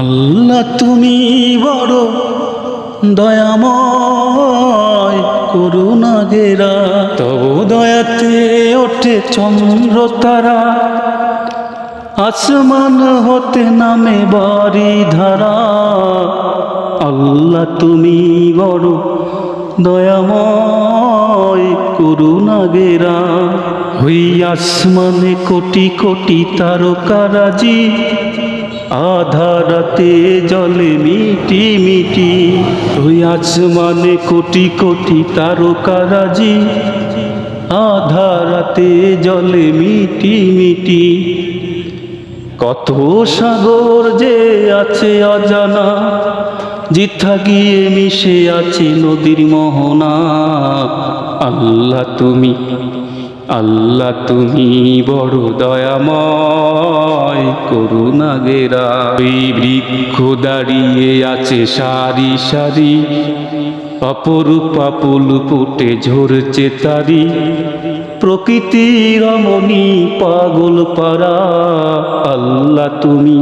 আল্লাহ তুমি বড় দয়াময়, করুণা ঘেরা তব দয়াতে ওঠে চন্দ্র তারা, আসমান হতে নামে বাড়ি ধারা। আল্লাহ তুমি বড় দয়াময়, করুণা ঘেরা হই আসমানে কোটি কোটি তারকারাজি, আধারাতে জলে মিটি মিটি। ওই আসমানে কোটি কোটি তারকারাজি, আধারাতে জলে মিটি মিটি। কত সাগর যে আছে অজানা, জিথা গিয়ে মিশে আছে নদীর মোহনা। আল্লাহ তুমি, আল্লাহ তুমি বড় দয়াময়, করুণা ঘেরা ওই বৃক্ষ দাঁড়িয়ে আছে সারি সারি, অপরূপ ফুল ফুটে ঝরছে তারি, প্রকৃতি রমণী পাগল পারা। আল্লাহ তুমি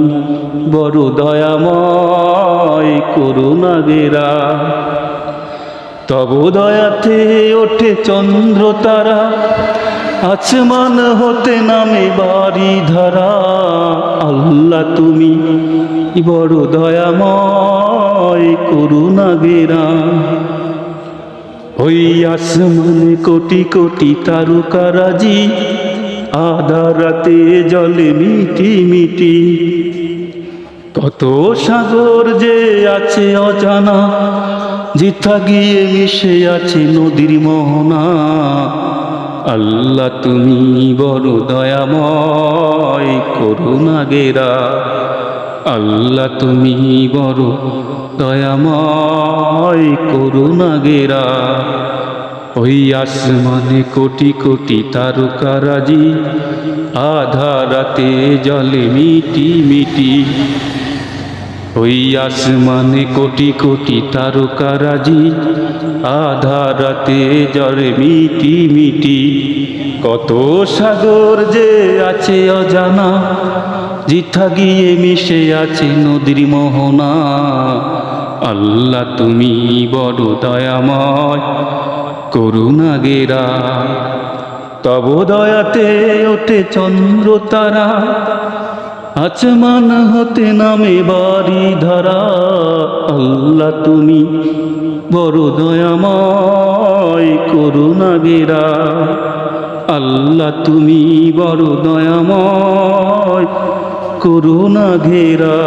বড় দয়াময়, করুণা ঘেরা তব দয়াতে ওঠে চন্দ্র তারা, আসমান হতে নামে বাড়ি ধারা। আল্লাহ তুমি বড় দয়াময়, করুণা ঘেরা ওই আসমানে কোটি কোটি তারকারাজি, আধারাতে জলে মিটি মিটি। কত সাগর যে আছে অজানা, জিথা গিয়ে মিশে আছে নদীর মোহনা। আল্লাহ তুমি বড় দয়াময়, করুণা ঘেরা আল্লাহ তুমি বড় দয়াময়, করুণা ঘেরা ওই আসমানে কোটি কোটি তারকারাজি, আধারাতে জলে মিটি মিটি। ওই আসমানে কোটি কোটি তারকারাজি, আধারাতে জলে মিটি মিটি। কত সাগর যে আছে অজানা, জিথা গিয়ে মিশে আছে নদীর মোহনা। আল্লাহ তুমি বড় দয়াময়, করুণা ঘেরা তব দয়াতে ওঠে চন্দ্র তারা, আসমান হতে নামে বাড়ি ধারা। আল্লাহ তুমি বড় দয়াময়, করুণা ঘেরা আল্লাহ তুমি বড় দয়াময়, করুণা ঘেরা।